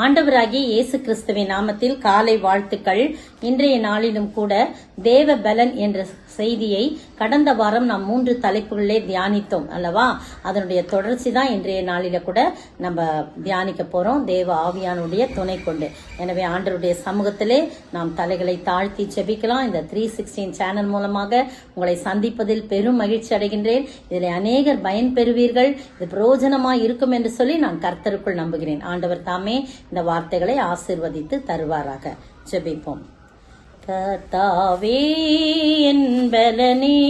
ஆண்டவராகிய இயேசு கிறிஸ்துவின் நாமத்தில் காலை வாழ்த்துக்கள். இன்றைய நாளிலும் கூட தேவ பலன் என்ற செய்தியை கடந்த வாரம் நாம் 3 தலைப்புகளிலே தியானித்தோம் அல்லவா? அதனுடைய தொடர்ச்சி தான் இன்றைய நாளில கூட நம்ம தியானிக்க போறோம், தேவ ஆவியானுடைய துணை கொண்டு. எனவே ஆண்டவருடைய சமூகத்திலே நாம் தலைகளை தாழ்த்தி ஜெபிக்கலாம். இந்த 316 சேனல் மூலமாக உங்களை சந்திப்பதில் பெரும் மகிழ்ச்சி அடைகின்றேன். இதில் அநேகர் பயன் பெறுவீர்கள், இது பிரயோஜனமாய் இருக்கும் என்று சொல்லி நான் கர்த்தருக்குள் நம்புகிறேன். ஆண்டவர் தாமே இந்த வார்த்தைகளை ஆசீர்வதித்து தருவாராக. ஜெபிப்போம். கர்த்தாவே என் பலனே,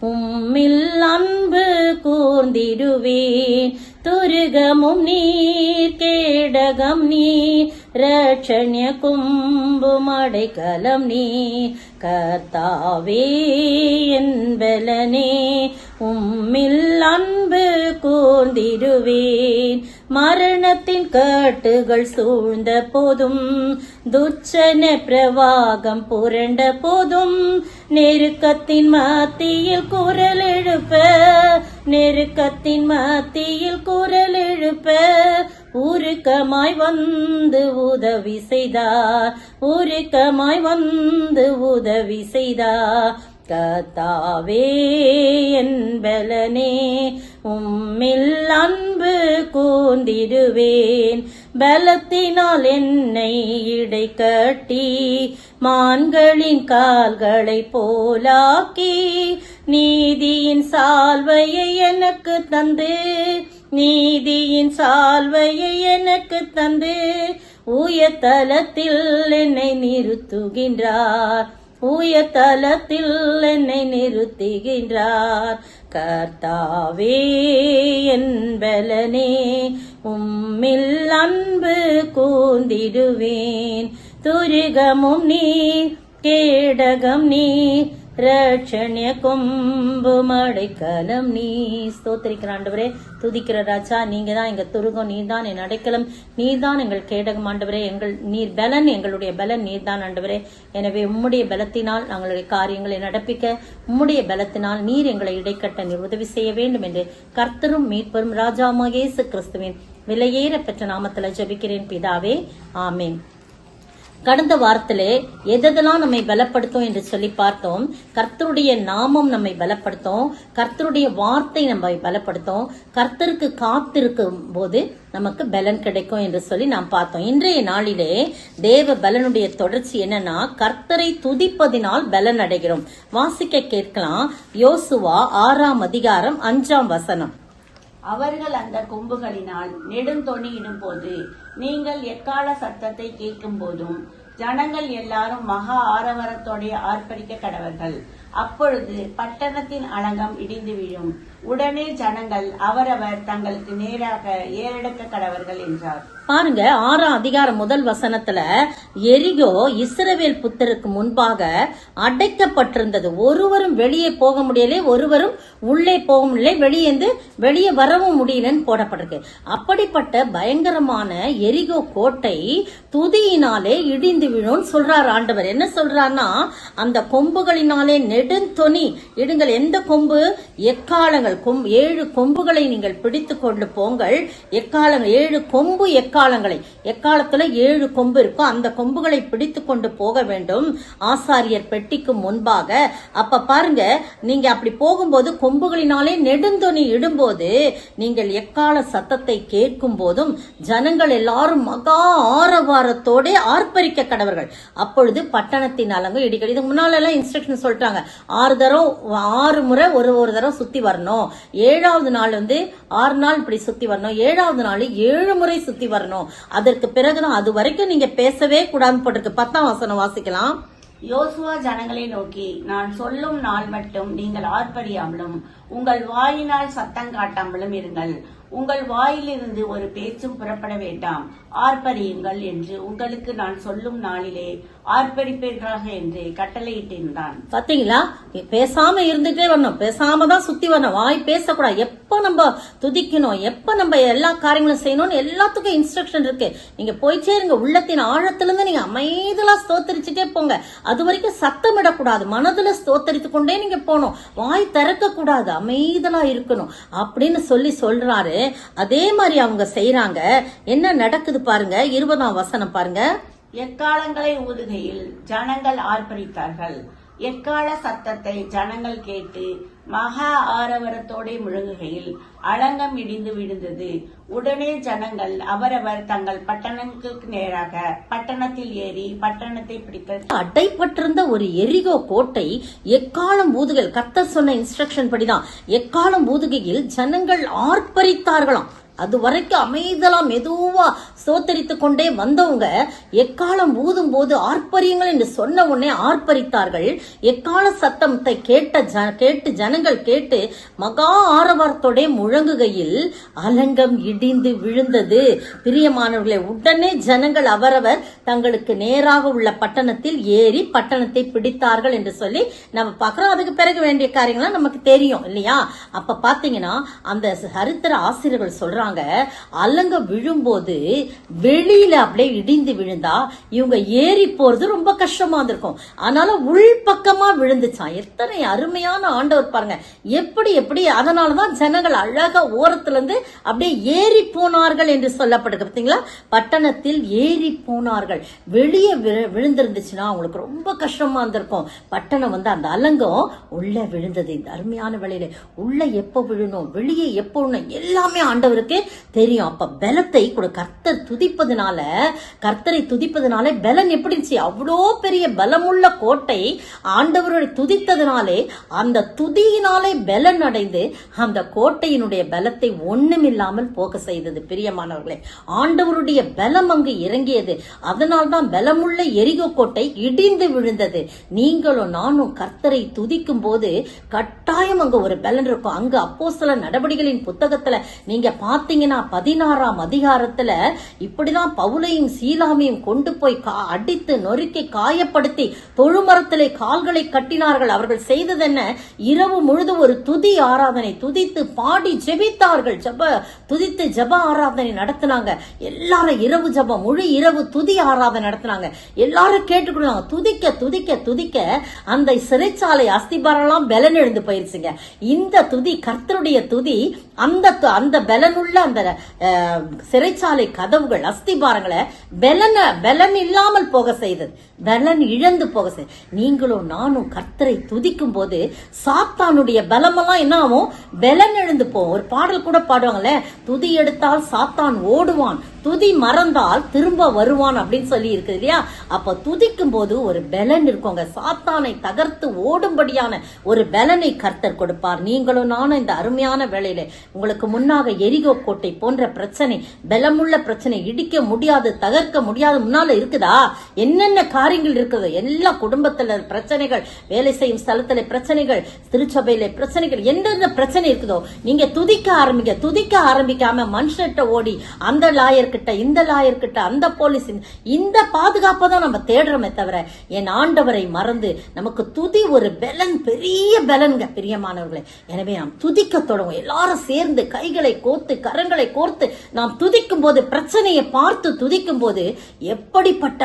உம்மில் அன்பு கூர்ந்திடுவேன். துருகமும் நீர், கேடகம் நீர், ரட்சண்ய கும்பும் அடைக்கலம் நீர். கர்த்தாவே என் பலனே, உம்மில் அன்பு கூர்ந்திடுவேன். மரணத்தின் கட்டுகள் சூழ்ந்த போதும், துச்சன பிரவாகம் புரண்ட போதும், நெருக்கத்தின் மத்தியில் குரல் எழுப்ப, நெருக்கத்தின் மத்தியில் குரல் எழுப்ப உருக்கமாய் வந்து உதவி செய்தார், உருக்கமாய் வந்து உதவி செய்தார். கர்த்தாவே என் பலனே, உம்மில் அன்பு கூர்ந்திடுவேன். பலத்தினால் என்னை இடை கட்டி, மான்களின் கால்களை போலாக்கி, நீதியின் சால்வையை எனக்கு தந்து, நீதியின் சால்வையை எனக்கு தந்து, உயர்தலத்தில் என்னை நிறுத்துகின்றார், உயர்தலத்தில் என்னை நிறுத்துகின்றார். கர்த்தாவே என் பலனே, உம்மில் அன்பு கூர்ந்திடுவேன். துருகமும் நீர், கேடகம் நீர், ரட்சண்ய கொம்பும் அடைக்கலம் நீ. ஸ்தோத்திரிக்கிற ஆண்டவரே, துதிக்கிற ராஜா, நீங்க தான் எங்க துருகம், நீர்தான் என் அடைக்கலம், நீர்தான் எங்கள் கேடகம் ஆண்டவரே. நீர் பலன், எங்களுடைய பலன் நீர்தான் ஆண்டவரே. எனவே உம்முடைய பலத்தினால் நாங்களுடைய காரியங்களை நடப்பிக்க, உம்முடைய பலத்தினால் நீர் எங்களை இடைக்கட்ட நீர் உதவி செய்ய வேண்டும் என்று கர்த்தரும் மீட்பரும் ராஜாவாகிய இயேசு கிறிஸ்துவின் விலையேற பெற்ற நாமத்துல ஜெபிக்கிறேன் பிதாவே, ஆமேன். கடந்த வாரத்திலே எதெல்லாம் நம்மை பலப்படுத்தும் என்று சொல்லி பார்த்தோம். கர்த்தருடைய நாமம் நம்மை பலப்படுத்தும், கர்த்தருடைய வார்த்தை நம்மை பலப்படுத்தும், கர்த்தருக்கு காத்திருக்கும் போது நமக்கு பலன் கிடைக்கும் என்று சொல்லி நாம் பார்த்தோம். இன்றைய நாளிலே தேவ பலனுடைய தொடர்ச்சி என்னன்னா, கர்த்தரை துதிப்பதினால் பலன் அடைகிறோம். வாசிக்க கேட்கலாம். யோசுவா 6ஆம் அதிகாரம் 5ஆம் வசனம். அவர்கள் அந்த கொம்புகளினால் நெடுந்தொணியிடும் போது, நீங்கள் எக்கால சத்தத்தை கேட்கும் போதும், ஜனங்கள் எல்லாரும் மகா ஆரவாரத்தோட ஆர்ப்பரிக்க கடவர்கள். அப்பொழுது பட்டணத்தின் அலங்கம் இடிந்து விழும். உடனே ஜனங்கள் அவரவர் தங்களுக்கு நேராக ஏறெடுக்க கடவர்கள் என்றார். பாருங்க, 6ஆம் அதிகாரம் 1 வசனத்துல எரிகோ இஸ்ரவேல் புத்தருக்கு முன்பாக அடைக்கப்பட்டிருந்தது. ஒருவரும் வெளியே போக முடியல, ஒருவரும் உள்ளே போக முடியல, வெளியே வரவும் முடியலன்னு போடப்பட்டிருக்கு. அப்படிப்பட்ட பயங்கரமான எரிகோ கோட்டை துதியினாலே இடிந்து விழும் சொல்றார் ஆண்டவர். என்ன சொல்றாருன்னா, அந்த கொம்புகளினாலே நெடுந்தொனி இடுங்கள். எந்த கொம்பு? எக்காலங்கள். 7 கொம்புகளை நீங்கள் பிடித்து கொண்டு போங்கள். எக்காலங்கள் 7 கொம்பு எக்காலங்களை, எக்காலத்துல 7 கொம்பு இருக்கும். அந்த கொம்புகளை பிடித்து கொண்டு போக வேண்டும் ஆசாரியர் பெட்டிக்கு முன்பாக. அப்ப பாருங்க, நீங்க அப்படி போகும்போது கொம்புகளினாலே நெடுந்தொனி இடும்போது, நீங்கள் எக்கால சத்தத்தை கேட்கும் போதும் ஜனங்கள் எல்லாரும் மகா ஆரவாரத்தோட ஆர்ப்பரிக்க கடவர்கள். அப்பொழுது பட்டணத்தின் அலங்கு இடிக்கடி. இதுக்கு முன்னால எல்லாம் இன்ஸ்ட்ரக்ஷன் சொல்லிட்டாங்க, 6 முறை ஒரு தடவை சுத்தி வரணும். 7வது நாள் 6 நாள் இப்படி சுத்தி வரணும். 7வது நாள் 7 முறை சுத்தி வரணும். அதற்கு பிறகுதான், அது வரைக்கும் நீங்க பேசவே கூடாதுன்னு போட்டிருக்கு. 10ஆம் வசனம் வாசிக்கலாம். யோசுவா ஜனங்களை நோக்கி, நான் சொல்லும் நாள் மட்டும் நீங்கள் ஆர்ப்பரியாமலும் உங்கள் வாயினால் சத்தம் காட்டாமலும் இருங்கள். உங்கள் வாயிலிருந்து ஒரு பேச்சும் புறப்பட வேண்டாம். ஆர்ப்பரியுங்கள் என்று உங்களுக்கு நான் சொல்லும் நாளிலே ஆர்ப்பரிப்பீர்களாக என்று கட்டளையிட்டிருந்தான். பாத்தீங்களா? பேசாம இருந்துட்டே வரணும், பேசாம தான் சுத்தி வரணும். வாய் பேசக்கூடாது. எப்ப எப்ப நம்ம துதிக்கணும், எப்ப நம்ம எல்லா காரியங்களும் செய்யணும்னு எல்லாத்துக்கும் இன்ஸ்ட்ரக்ஷன் இருக்கு. நீங்க போயிட்டே இருங்க, உள்ளத்தின் ஆழத்துல இருந்து நீங்க அமைதலா ஸ்தோத்தரிச்சுட்டே போங்க. அது வரைக்கும் சத்தமிடக்கூடாது, மனதுல ஸ்தோத்தரித்து கொண்டே நீங்க போகணும், வாய் திறக்க கூடாது, அமைதலா இருக்கணும் அப்படின்னு சொல்றாரு. அதே மாதிரி அவங்க செய்யறாங்க. என்ன நடக்குது பாருங்க, 20ஆம் வசனம் பாருங்க. எக்காலங்களை ஊதுகையில் ஜனங்கள் ஆர்ப்பரித்தார்கள். எக்கால சத்தத்தை ஜனங்கள் கேட்டு மகா ஆரவரத்தோടെ முழங்குகையில் அலங்கம் இடிந்து விழுந்தது. உடனே ஜனங்கள் அவரவர் தங்கள் பட்டணங்களுக்கு நேராக பட்டணத்தில் ஏறி பட்டணத்தை பிடிக்க. அடைப்பட்டிருந்த ஒரு எரிகோ கோட்டை எக்காலம் ஊதுகள், கர்த்தர் சொன்ன இன்ஸ்ட்ரக்ஷன் படிதான் எக்காலம் ஊதுகையில் ஜனங்கள் ஆர்ப்பரித்தார்களாம். அது வரைக்கும் அமைதலா மெதுவா சோத்தரித்து கொண்டே வந்தவங்க எக்காலம் ஊதும் போது ஆர்ப்பரியுங்கள் என்று சொன்ன உடனே ஆர்ப்பரித்தார்கள். எக்கால சத்தத்தை கேட்டு ஜனங்கள் கேட்டு மகா ஆரவாரத்தோட முழங்குகையில் அலங்கம் இடிந்து விழுந்தது. பிரியமானவர்களே, உடனே ஜனங்கள் அவரவர் தங்களுக்கு நேராக உள்ள பட்டணத்தில் ஏறி பட்டணத்தை பிடித்தார்கள் என்று சொல்லி நம்ம பார்க்கிறோம். அதுக்கு பிறகு வேண்டிய காரியங்கள்லாம் நமக்கு தெரியும் இல்லையா? அப்ப பாத்தீங்கன்னா அந்த சரித்திர ஆசிரியர்கள் சொல்றாங்க, அலங்க விழும்போது வெளியில அப்படியே இடிந்து விழுந்தா இவங்க ஏறி போறது ரொம்ப கஷ்டமா இருந்திருக்கும். அதனால உள்பக்கமா விழுந்துச்சான். எத்தனை அருமையான ஆண்டவர் பாருங்க, எப்படி அதனாலதான் ஜனங்கள் அழகா ஓரத்துல இருந்து அப்படியே ஏறி போனார்கள் என்று சொல்லப்படுது. பாத்தீங்களா? பட்டணத்தில் ஏறி போனார்கள். வெளியே விழுந்திருந்துச்சுன்னா அவங்களுக்கு ரொம்ப கஷ்டமா இருந்திருக்கும். பட்டணம் அந்த அலங்கம் உள்ள விழுந்தது. இந்த அருமையான வேளையில உள்ள எப்ப விழணும், வெளியே எப்ப விழணும், எல்லாமே ஆண்டவருக்கு தெரியும். அப்ப பலத்தை கூட கர்த்தரை துதிப்பதனால பலன் எப்படி இருந்துச்சு? அவ்வளோ பெரிய பலமுள்ள கோட்டை ஆண்டவருடைய துதித்ததுனாலே அந்த துதியினாலே பலன் அடைந்து அந்த கோட்டையினுடைய பலத்தை ஒண்ணுமில்லாமல் போக செய்தது. பிரியமானவர்களே, ஆண்டவருடைய பலம் அங்கு இறங்கியது. அதனால்தான் பலமுள்ள எரிகோ கோட்டை இடிந்து விழுந்தது. நீங்களும் நானும் கர்த்தரை துதிக்கும் போது கட்டாயம் அங்க ஒரு பலன் இருக்கும். அங்க அப்போஸ்தலர் நடவடிக்கைகளின் புத்தகத்துல நீங்க பாத்தீங்கன்னா 16ஆம் அதிகாரத்துல இப்படிதான் பவுலையும் சீலாவையும் கொண்டு போய் அடித்து நொறுக்கி காயப்படுத்தி தொழுமரத்திலே கால்களை கட்டினார்கள். அவர்கள் செய்தது என்ன? இரவு முழுதும் ஒரு துதி ஆராதனை, துதித்து பாடி ஜெபித்தார்கள். துதித்து ஜெப ஆராதனை நடத்தினாங்க. எல்லாரும் இரவு ஜெபம், முழு இரவு துதி ஆராதனை நடத்தினாங்க. எல்லாரும் கேட்டுக்கொள்ளாங்க. துதிக்க துதிக்க துதிக்க அந்த சிறைச்சாலை அஸ்திபாரெல்லாம் பலன் எழுந்து போயிருச்சுங்க. இந்த துதி, கர்த்தருடைய துதி, அந்த பலனுள்ள அந்த சிறைச்சாலை கதவுகள் அஸ்திபாரங்களை பலன் இல்லாமல் போக செய்தது, பலன் இழந்து போக செய்தது. நீங்களும் நானும் கர்த்தரை துதிக்கும் போது சாத்தானுடைய பலமெல்லாம் என்ன ஆகும்? பலன் எழுந்து போகும். ஒரு பாடல் கூட பாடுவாங்கல்ல, துதி எடுத்தால் சாத்தான் ஓடுவான், துதி மறந்தால் திரும்ப வருவான் அப்படின்னு சொல்லி இருக்குது இல்லையா? அப்ப துதிக்கும் போது ஒரு பலன் இருக்குங்க. சாத்தானை தகர்த்து ஓடும்படியான ஒரு பலனை கர்த்தர் கொடுப்பார். நீங்களும் நானும் இந்த அருமையான வேளையில உங்களுக்கு முன்னாக எரிகோ கோட்டை போன்ற பிரச்சனை, பலமுள்ள பிரச்சனை, இடிக்க முடியாது, தகர்க்க முடியாது முன்னால இருக்குதா? என்னென்ன காரியங்கள் இருக்குதோ, எல்லா குடும்பத்துல பிரச்சனைகள், வேலை செய்யும் ஸ்தலத்துல பிரச்சனைகள், திருச்சபையில பிரச்சனைகள், எந்தெந்த பிரச்சனை இருக்குதோ நீங்க துதிக்க ஆரம்பிக்க. துதிக்க ஆரம்பிக்காம மனுஷன்கிட்ட ஓடி அந்த லாயர் கிட்ட, இந்த லாயர் கிட்ட, அந்த போலீஸ், இந்த பாதுகாப்பை தான் நம்ம தேடுறோமே தவிர என் ஆண்டவரை மறந்து நமக்கு துதி ஒரு பலன், பெரிய பலன்க பிரியமானவர்களே. எனவே நாம் துதிக்க தொடங்கும். எல்லாரும் சேர்ந்து கைகளை கோர்த்து கரங்களை கோர்த்து நாம் துதிக்கும் போது, பிரச்சனையை பார்த்து துதிக்கும் போது எப்படிப்பட்ட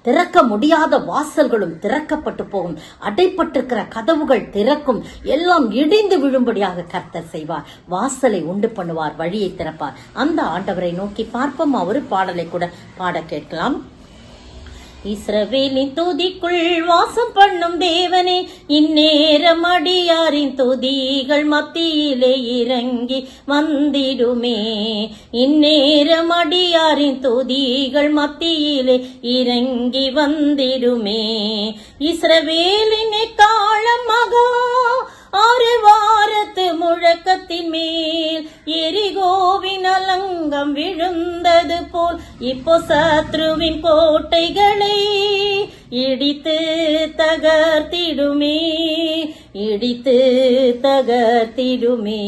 திறக்க முடியாத வாசல்களும் திறக்கப்பட்டு போகும். அடைப்பட்டிருக்கிற கதவுகள் திறக்கும். எல்லாம் இடிந்து விழும்படியாக கர்த்தர் செய்வார். வாசலை உண்டு பண்ணுவார், வழியை திறப்பார். அந்த ஆண்டவரை நோக்கி பார்ப்போம். ஒரு பாடலை கூட பாட கேட்கலாம். இஸ்ரவேலின் துதிக்குள் வாசம் பண்ணும் தேவனே, இந்நேரம் அடியாரின் துதிகள் மத்தியிலே இறங்கி வந்திடுமே. இந்நேரம் அடியாரின் துதிகள் மத்தியிலே இறங்கி வந்திடுமே. இஸ்ரவேலின் காலம் மகா 6 வாரத்து முழக்கத்தின் மேல் எரிகோவின் அலங்கம் விழுந்தது போல் இப்போ சத்ருவின் கோட்டைகளை இடித்து தகர்த்திடுமே, இடித்து தகர்த்திடுமே.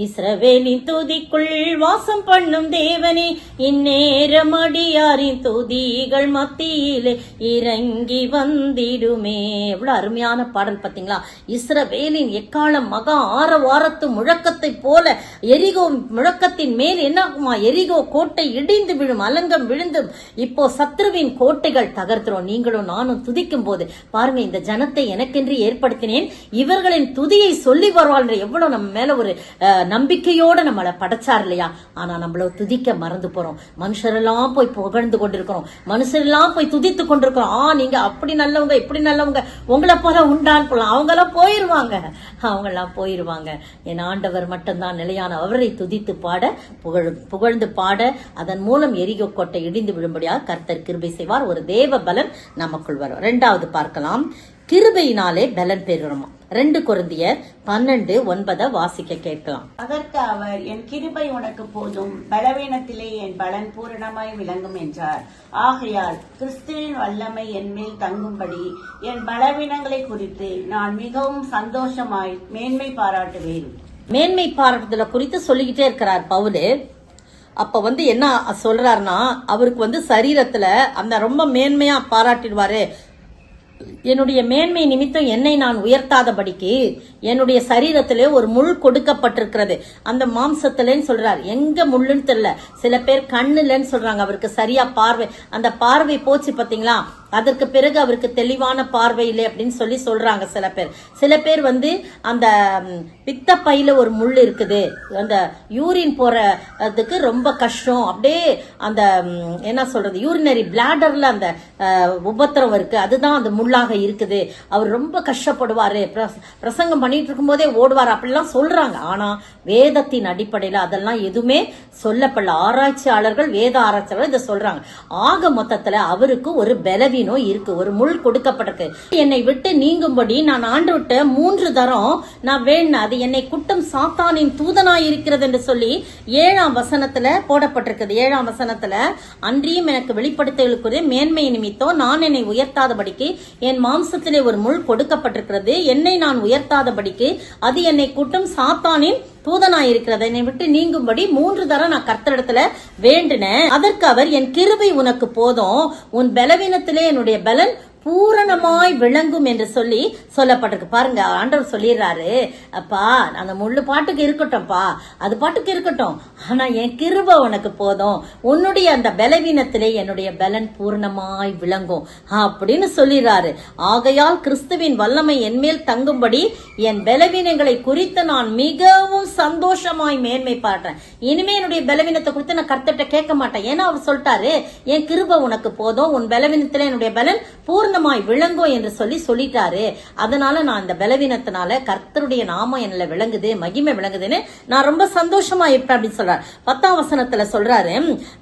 இஸ்ரவேலின் துதிக்குள் வாசம் பண்ணும் தேவனே, இந்நேரம் அடியாரின் துதிகள் மத்தியிலே இறங்கி வந்திடுமே. எவ்வளவு அருமையான பாடல் பாத்தீங்களா? இஸ்ரவேலின் எக்காலம் மகா ஆரவாரத்து முழக்கத்தை போல எரிகோ முழக்கத்தின் மேல் என்னாகுமா? எரிகோ கோட்டை இடிந்து விழும், அலங்கம் விழுந்தும். இப்போ சத்ருவின் கோட்டைகள் தகர்த்துறோம். நீங்களும் நானும் துதிக்கும் போது பாருங்க, இந்த ஜனத்தை எனக்கென்று ஏற்படுத்தினேன், இவர்களின் துதியை சொல்லி வருவாள். எவ்வளவு நம்ம மேல ஒரு நம்பிக்கையோட நம்மளை படைச்சார் இல்லையா? ஆனா நம்மள துதிக்க மறந்து போறோம். மனுஷரெல்லாம் போய் புகழ்ந்து கொண்டிருக்கிறோம், மனுஷரெல்லாம் போய் துதித்து கொண்டிருக்கிறோம். நீங்க அப்படி நல்லவங்க, இப்படி நல்லவங்க, உங்களை போல உண்டான் போலாம். அவங்கெல்லாம் போயிருவாங்க, அவங்கெல்லாம் போயிருவாங்க. என் ஆண்டவர் மட்டும்தான் நிலையான. அவரை துதித்து பாட, புகழ்ந்து பாட, அதன் மூலம் எரிகோ கோட்டை இடிந்து விழும்படியாக கர்த்தர் கிருபை செய்வார். ஒரு தேவ பலன் நமக்குள் வரும். இரண்டாவது பார்க்கலாம், கிருபையினாலே பலன் பெறுறோம். 2 கொரிந்தியர் 12:9 வாசிக்க கேட்கலாம். அதற்கு அவர், என் கிருபை உனக்கு போதும், பலவீனத்திலே என் பலன் பூரணமாய் விளங்கும் என்றார். ஆகையால் கிறிஸ்துவின் வல்லமை என் மேல் தங்கும்படி என் பலவீனங்களை குறித்து நான் மிகவும் சந்தோஷமாய் மேன்மை பாராட்டுவேன். மேன்மை பாராட்டுதல குறித்து சொல்லிக்கிட்டே இருக்கிறார் பவுலு. அப்ப என்ன சொல்றாருன்னா, அவருக்கு சரீரத்துல அந்த ரொம்ப மேன்மையா பாராட்டிடுவாரு. என்னுடைய மேன்மை நிமித்தம் என்னை நான் உயர்த்தாதபடிக்கு என்னுடைய சரீரத்திலே ஒரு முள் கொடுக்கப்பட்டிருக்கிறது. அந்த மாம்சத்திலேன்னு சொல்றாரு. எங்க முள்ளுன்னு தெரியல. சில பேர் கண்ணுலன்னு சொல்றாங்க. அவருக்கு சரியா பார்வை, அந்த பார்வை போச்சு பாத்தீங்களா? அதற்கு பிறகு அவருக்கு தெளிவான பார்வை இல்லை அப்படின்னு சொல்றாங்க சில பேர் அந்த பித்த பையில ஒரு முள் இருக்குது, அந்த யூரின் போறதுக்கு ரொம்ப கஷ்டம், அப்படியே அந்த என்ன சொல்றது, யூரினரி பிளாடர்ல அந்த உபத்திரம் இருக்கு, அதுதான் அந்த முள்ளாக இருக்குது. அவர் ரொம்ப கஷ்டப்படுவாரு, பிரசங்கம் பண்ணிட்டு இருக்கும் போதே ஓடுவார், அப்படிலாம் சொல்றாங்க. ஆனா வேதத்தின் அடிப்படையில அதெல்லாம் எதுவுமே சொல்லப்படல. ஆராய்ச்சியாளர்கள், வேத ஆராய்ச்சியாளர்கள் இதை சொல்றாங்க. ஆக மொத்தத்துல அவருக்கு ஒரு பலவீனம் இருக்கு, ஒரு முள் கொடுக்கப்பட்டிருக்கு. என்னை விட்டு நீங்கும்படி நான் ஆண்டவர்ட்ட 3 தரம் நான் வேண்டினேன். அது என்னை குட்டும் சாத்தானின் தூதனாய் இருக்கிறது என்று சொல்லி 7ஆம் வசனத்துல போடப்பட்டிருக்குது. 7ஆம் வசனத்துல, அன்றியும் எனக்கு வெளிப்படுத்தலுக்குரிய மேன்மை நிமித்தம் நான் என்னை உயர்த்தாதபடிக்கு என் மாம்சத்திலே ஒரு முள் கொடுக்கப்பட்டிருக்கிறது. என்னை நான் உயர்த்தாதபடிக்கு அது என்னை குட்டும் சாத்தானின் தூதனாயிருக்கிறது. என்னை விட்டு நீங்கும்படி 3 தரம் நான் கர்த்தரிடத்துல வேண்டினேன். அதற்கு அவர், என் கிருபை உனக்கு போதும், உன் பலவீனத்திலே என்னுடைய பலன் பூரணமாய் விளங்கும் என்று சொல்லி சொல்லப்பட்டிருக்கு. பாருங்க, ஆண்டவர் சொல்லிடுறாரு, அப்பா அந்த முள்ளு பாட்டுக்கு இருக்கட்டும்பா, அது பாட்டுக்கு இருக்கட்டும், ஆனா என் கிருபை உனக்கு போதும், உன்னுடைய அந்த பலவீனத்திலே என்னுடைய பலன் பூர்ணமாய் விளங்கும் அப்படின்னு சொல்லிடுறாரு. ஆகையால் கிறிஸ்துவின் வல்லமை என்மேல் தங்கும்படி என் பலவீனங்களை குறித்து நான் மிகவும் சந்தோஷமாய் மேன்மை பாடுறேன். இனிமே என்னுடைய பலவீனத்தை குறித்து நான் கர்த்தர்ட்ட கேட்க மாட்டேன். ஏன்னா அவர் சொல்லிட்டாரு, என் கிருபை உனக்கு போதும், உன் பலவீனத்திலே என்னுடைய பலன் பூர்ணமாய் விளங்கும் என்று சொல்லிட்டாரு. அதனால நான் இந்த பலவீனத்தினால கர்த்தருடைய நாமம் என்னல விளங்குது, மகிமை விளங்குதுன்னு நான் ரொம்ப சந்தோஷமா இருப்பேன் அப்படின்னு சொல்றாரு. 10ஆம் வசனத்துல சொல்றாரு,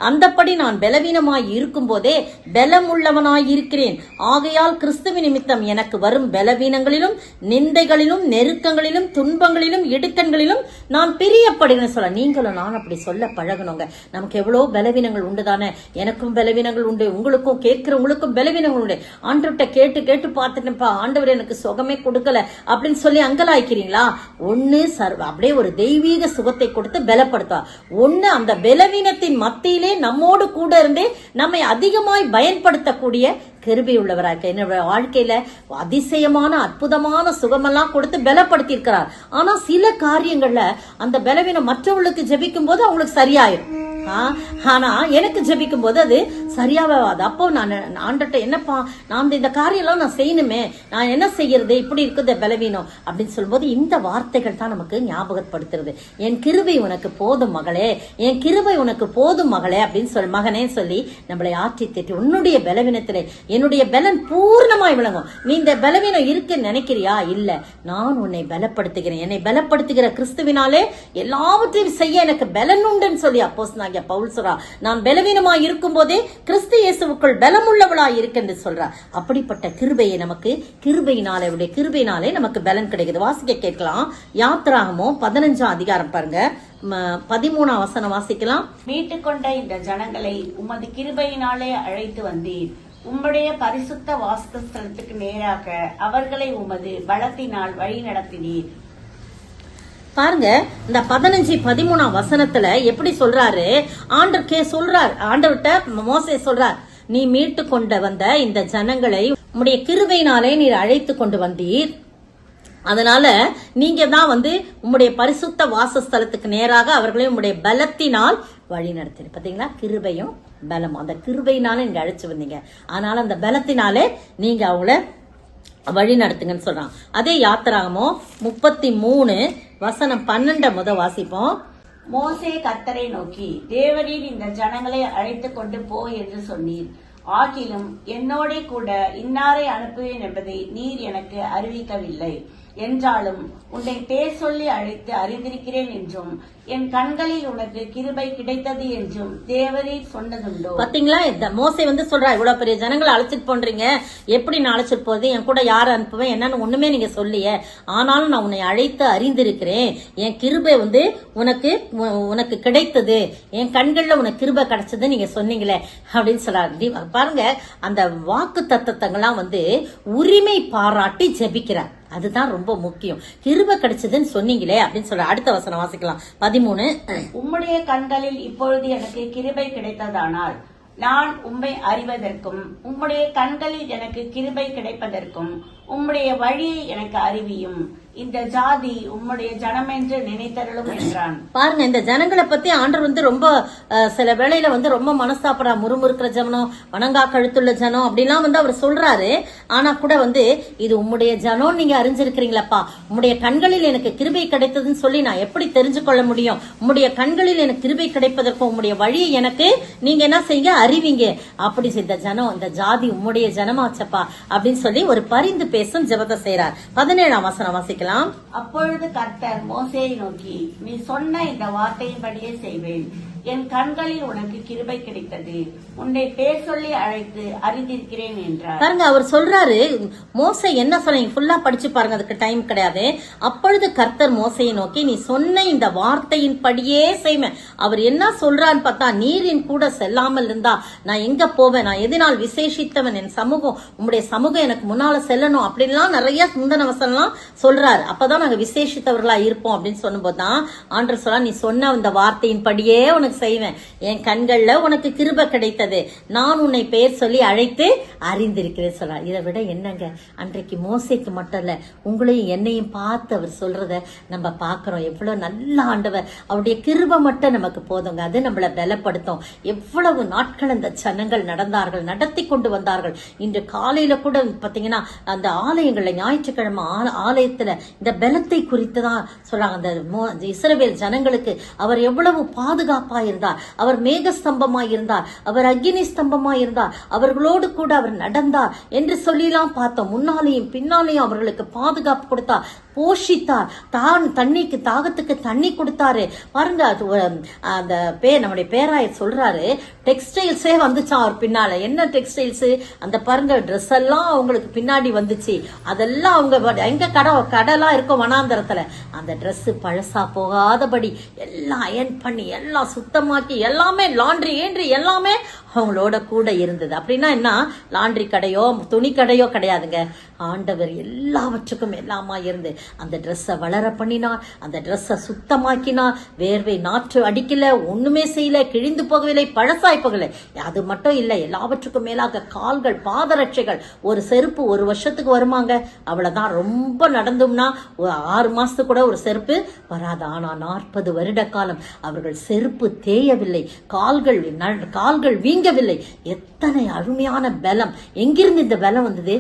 அந்தப்படி நான் பலவீனமாய் இருக்கும் போதே பலமுள்ளவனாய் இருக்கிறேன். ஆகையால் கிறிஸ்துவ நிமித்தம் எனக்கு வரும் பலவீனங்களிலும் நிந்தைகளிலும் நெருக்கங்களிலும் துன்பங்களிலும் இடுக்கண்களிலும் நான் பிரியப்படுகிறேன் சொல்ல. நீங்களும் நான் அப்படி சொல்ல பழகணுங்க. நமக்கு எவ்வளவு பலவீனங்கள் உண்டு தானே, எனக்கும் பலவீனங்கள் உண்டு, உங்களுக்கும் கேட்கிறவங்களுக்கும் பலவீனங்கள் உண்டு. ஆண்டவர்கிட்ட கேட்டு கேட்டு பார்த்துட்டேன்ப்பா, ஆண்டவர் எனக்கு சுகமே கொடுக்கல அப்படின்னு சொல்லி அங்கலாய்க்கிறீங்களா? ஒண்ணு அப்படியே ஒரு தெய்வீக சுகத்தை கொடுத்து பலப்படுத்தா. ஒண்ணு அந்த பலவீனத்தின் மத்தியிலே நம்மோடு கூட இருந்தே நம்மை அதிகமாய் பயன்படுத்தக்கூடிய கிருபை உள்ளவரா இருக்க. என்னோட வாழ்க்கையில அதிசயமான அற்புதமான சுகமெல்லாம் கொடுத்து பலப்படுத்தி இருக்கிறார். ஆனா சில காரியங்கள்ல அந்த பலவீனம் மற்றவர்களுக்கு ஜெபிக்கும் போது அவங்களுக்கு சரியாயிரும். ஆனா எனக்கு ஜெபிக்கும் போது அது சரியாவாது. அப்போ நான் ஆண்டட்ட, என்னப்பா நான் இந்த காரியம் எல்லாம் நான் செய்யணுமே, நான் என்ன செய்யறது, இப்படி இருக்குது பலவீனம் அப்படின்னு சொல்லும்போது இந்த வார்த்தைகள் தான் நமக்கு ஞாபகப்படுத்துறது. என் கிருபை உனக்கு போதும் மகளே, என் கிருபை உனக்கு போதும் மகளே அப்படின்னு மகனே சொல்லி நம்மளை ஆற்றி தேற்றி, உன்னுடைய பலவீனத்திலே என்னுடைய பலன் பூர்ணமாய் விளங்கும். நீ இந்த பலவீனம் இருக்குன்னு நினைக்கிறியா? இல்ல, நான் உன்னை பலப்படுத்துகிறேன். என்னை பலப்படுத்துகிற கிறிஸ்துவினாலே எல்லாவற்றையும் செய்ய எனக்கு பலன் உண்டுன்னு சொல்லி அப்போஸ்தலனாகிய பவுல் சொல்றா. நான் பலவீனமாய் இருக்கும் போதே கிறிஸ்து இயேசுவுக்குள் பலமுள்ளவளாய் இருக்கென்று சொல்றார். அப்படிப்பட்ட கிருபையை நமக்கு கிருபையினாலே நமக்கு பலன் கிடைக்குது. வாசிக்க கேட்கலாம். யாத்திராகமம் 15ஆம் அதிகாரம் பாருங்க, 13ஆம் வசனம் வாசிக்கலாம். மீட்டுக்கொண்ட இந்த ஜனங்களை உமது கிருபையினாலே அழைத்து வந்தீர். உம்முடைய பரிசுத்த வாசஸ்தலத்துக்கு நேராக அவர்களை உமது பலத்தினால் வழி நடத்தினீர். பாருங்க, இந்த 15-13 வசனத்துல எப்படி சொல்றாரு, ஆண்டவர்கிட்ட மோசே சொல்றார், நீ மீட்டு கொண்டு வந்த இந்த ஜனங்களை உம்முடைய கிருபையினாலே நீர் அழைத்து கொண்டு வந்தீர். அதனால நீங்க தான் உம்முடைய பரிசுத்த வாசஸ்தலத்துக்கு நேராக அவர்களை உம்முடைய பலத்தினால் வழி நடத்தி. பாத்தீங்களா, கிருபையும் பலமும். அந்த கிருபையினால நீங்க அழைச்சு வந்தீங்க, அதனால அந்த பலத்தினாலே நீங்க அவங்கள வழி நடத்துங்கன்னு சொல்றான். அதே யாத்திராகமோ 33:12 வாசிப்போம். மோசே கர்த்தரை நோக்கி, தேவரீர் இந்த ஜனங்களை அழைத்து கொண்டு போ என்று சொன்னீர். ஆகிலும் என்னோட கூட இன்னாரை அனுப்புவேன் என்பதை நீர் எனக்கு அறிவிக்கவில்லை. என்றாலும் உன்னை பேர் சொல்லி அழைத்து அறிந்திருக்கிறேன் என்றும் என் கண்களில் உனக்கு கிருபை கிடைத்தது என்றும் தேவரீர் சொன்னதுண்டோ? பாத்தீங்களா, மோசே சொல்றா, இவ்வளவு பெரிய ஜனங்களை அழைச்சிட்டு போன்றீங்க, எப்படி நான் அழைச்சிட்டு போறது, என் கூட யார அனுப்புவேன் என்னன்னு ஒண்ணுமே நீங்க சொல்லிய, ஆனாலும் நான் உன்னை அழைத்து அறிந்திருக்கிறேன், என் கிருபை உனக்கு கிடைத்தது, என் கண்கள்ல உனக்கு கிருபை கிடைச்சது நீங்க சொன்னீங்களே அப்படின்னு சொல்றாரு. பாருங்க, அந்த வாக்கு தத்தங்கள்லாம் உரிமை பாராட்டி ஜெபிக்கிறார். அதுதான் ரொம்ப முக்கியம். கிருபை கிடைச்சதுன்னு சொன்னீங்களே அப்படின்னு சொல்ற. அடுத்த வசனம் வாசிக்கலாம். 13. உம்முடைய கண்களில் இப்பொழுது எனக்கு கிருபை கிடைத்ததானால் நான் உம்மை அறிவதற்கும் உம்முடைய கண்களில் எனக்கு கிருபை கிடைப்பதற்கும் உம்முடைய வழியை எனக்கு அறிவியும். இந்த ஜாதி உம்முடைய ஜனம் என்று நினைத்தருளும் என்றான். பாருங்க, இந்த ஜனங்களை பத்தி ஆண்டவர் ரொம்ப சில வேளையில ரொம்ப மனசாப்படா, முறுமுறுக்கிற ஜனம், வணங்கா கழுத்துள்ள ஜனம் அப்படிலாம் அவர் சொல்றாரு. ஆனா கூட இது உம்முடைய ஜனம் நீங்க அறிஞ்சிருக்கிறீங்களப்பா, உம்முடைய கண்களில் எனக்கு கிருபை கிடைத்ததுன்னு சொல்லி நான் எப்படி தெரிஞ்சு கொள்ள முடியும்? உம்முடைய கண்களில் எனக்கு கிருபை கிடைப்பதற்கும் உம்முடைய வழியை எனக்கு நீங்க என்ன செய்யுங்க, அறிவிங்க. அப்படி இந்த ஜனம், இந்த ஜாதி உம்முடைய ஜனமாச்சப்பா அப்படின்னு சொல்லி ஒரு பரிந்து பேசும் ஜெபத்தை செய்யறார். 17 வசனம் வாசிக்கலாம். அப்பொழுது கர்த்தர் மோசேயை நோக்கி, நீ சொன்ன இந்த வார்த்தையின்படியே செய்வேன். என் கண்களில் உனக்கு கிருபை கிடைத்தது, உன்னை பேர் சொல்லி அழைத்து அறிந்திருக்கிறேன் என்றார். பாருங்க, அவர் சொல்றாரு, மோசே என்ன சொன்னீங்க ஃபுல்லா படிச்சு பாருங்க, அதுக்கு டைம் கிடையாது. அப்பொழுது கர்த்தர் மோசையை நோக்கி, நீ சொன்ன இந்த வார்த்தையின் படியே செய்வேன். அவர் என்ன சொல்றான்னு பார்த்தா, நீர் என் கூட செல்லாமல் இருந்தா நான் எங்க போவேன், நான் எதனால் விசேஷித்தவன், என் சமூகம் உம்முடைய சமூகம் எனக்கு முன்னால செல்லணும் அப்படின்லாம் நிறைய முந்தன வசனம்லாம் சொல்றாரு. அப்பதான் நாங்க விசேஷித்தவர்களா இருப்போம் அப்படின்னு சொல்லும்போதுதான் ஆண்டவர் சொல்றா, நீ சொன்ன இந்த வார்த்தையின் படியே உனக்கு செய்வேன், என் கண்கள்ல உனக்கு கிருபை கிடைத்தது, நான் உன்னை பெயர் சொல்லி அழைத்து அறிந்திருக்கிறேன் சொல்றார். இதை விட என்னங்க, அன்றைக்கு மோசேக்கு மட்டும் இல்ல, உங்களையும் என்னையும் பார்த்து அவர் சொல்றத நம்ம பாக்குறோம். எவ்வளவு நல்ல ஆண்டவர், அவருடைய கிருபை மட்டும் நமக்கு போதுங்க, அது நம்மளை பலப்படுத்தும். எவ்வளவு நாட்கள் அந்த ஜனங்கள் நடந்தார்கள், நடத்தி கொண்டு வந்தார்கள். இன்று காலையில கூட பாத்தீங்கன்னா அந்த ஆலயங்கள்ல, ஞாயிற்றுக்கிழமை ஆலயத்துல இந்த பலத்தை குறித்து தான் சொல்றாங்க. அந்த இஸ்ரவேல் ஜனங்களுக்கு அவர் எவ்வளவு பாதுகாப்பா இருந்தார், அவர் மேக ஸ்தம்பமாய் இருந்தார், அவர் அக்னி ஸ்தம்பமாய் இருந்தார், அவர்களோடு கூட அவர் நடந்தார் என்று சொல்லிலாம் பார்த்தோம். முன்னாலேயும் பின்னாலேயும் அவர்களுக்கு பாதுகாப்பு கொடுத்தார், போஷித்தார், தண்ணிக்கு தாகத்துக்கு தண்ணி கொடுத்தாரு. பாருங்க, அந்த நம்முடைய பேராயர் சொல்றாரு, டெக்ஸ்டைல்ஸே வந்துச்சான் அவர் பின்னால. என்ன டெக்ஸ்டைல்ஸ்? அந்த பாருங்க ட்ரெஸ் எல்லாம் அவங்களுக்கு பின்னாடி வந்துச்சு. அதெல்லாம் அவங்க எங்க கடலாம் இருக்கும் வனாந்தரத்துல, அந்த ட்ரெஸ் பழசா போகாதபடி எல்லாம் அயன் பண்ணி எல்லாம் சுத்தமாக்கி எல்லாமே லாண்ட்ரி எல்லாமே அவங்களோட கூட இருந்தது. அப்படின்னா என்ன, லாண்ட்ரி கடையோ துணி கடையோ கிடையாதுங்க, ஆண்டவர் எல்லாவற்றுக்கும் எல்லாமா இருந்து அந்த ட்ரெஸ்ஸை வளர பண்ணினார், அந்த ட்ரெஸ்ஸை சுத்தமாக்கினார், வேர்வை நாற்று அடிக்கல, ஒண்ணுமே செய்யல, கிழிந்து போகவில்லை, பழசாய் போகல. அது மட்டும் இல்ல, எல்லாவற்றுக்கும் மேலாக கால்கள், பாதரட்சைகள், ஒரு செருப்பு 1 வருஷத்துக்கு வருமாங்க, அவ்வளவுதான். ரொம்ப நடந்தோம்னா 6 மாசத்துக்கு கூட ஒரு செருப்பு வராது. ஆனா 40 வருட காலம் அவர்கள் செருப்பு தேயவில்லை, கால்கள் வீங்கவில்லை. எத்தனை அருமையான பலம்! எங்கிருந்து இந்த பலம் வந்தது?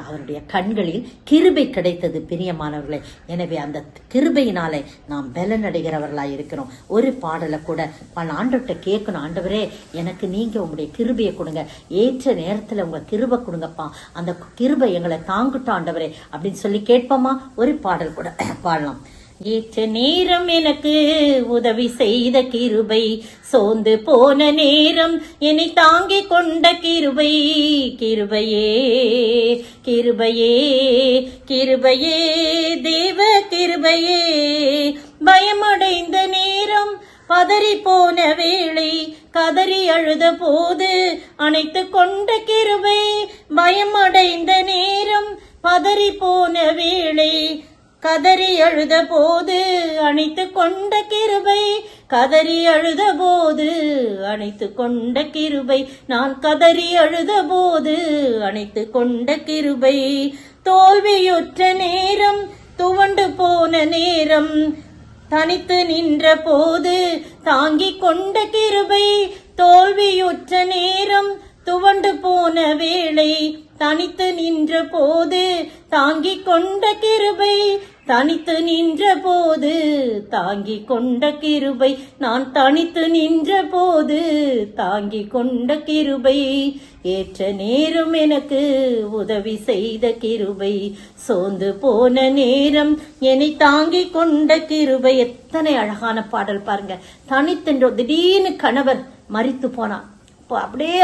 அவருடைய கண்களில் கிருபை கிடைத்தது பிரியமானவர்களே. எனவே அந்த கிருபையினாலே நாம் பலன் அடைகிறவர்களாய் இருக்கிறோம். ஒரு பாடலை கூட ஆண்டவர்கிட்ட கேட்கணும், ஆண்டவரே எனக்கு நீங்க உங்களுடைய கிருபையை கொடுங்க, ஏற்ற நேரத்துல உங்க கிருபை கொடுங்கப்பா, அந்த கிருபை எங்களை தாங்குட்டோம் ஆண்டவரே அப்படின்னு சொல்லி கேட்போமா? ஒரு பாடல் கூட பாடலாம். ஏற்ற நேரம் எனக்கு உதவி செய்த கிருபை, சோர்ந்து போன நேரம் என்னை தாங்கிக் கொண்ட கிருபை, கிருபையே கிருபையே கிருபையே தேவ கிருபையே, பயமடைந்த நேரம், பதறி போன வேளை, கதறி அழுத போது அணைத்து கொண்ட கிருபை, பயமடைந்த நேரம், பதறி போன வேளை, கதறி அழுத போது அணைத்து கொண்ட கிருபை, கதறி அழுத போது அணைத்து கொண்ட கிருபை, நான் கதறி அழுத போது அணைத்து கொண்ட கிருபை, தோல்வியுற்ற நேரம் துவண்டு போன நேரம் தனித்து நின்ற போது தாங்கிக் கொண்ட கிருபை, தோல்வியுற்ற நேரம் துவண்டு போன வேளை தனித்து நின்ற போது தாங்கிக் கொண்ட கிருபை, தனித்து நின்ற போது தாங்கிக் கொண்ட கிருபை, நான் தனித்து நின்ற போது தாங்கிக் கொண்ட கிருபை, ஏற்ற நேரம் எனக்கு உதவி செய்த கிருபை, சோர்ந்து போன நேரம் என்னை தாங்கிக் கொண்ட கிருபை. எத்தனை அழகான பாடல் பாருங்க. தனித்தென்ற திடீர்னு கணவர் மரித்து போனான். அப்படியே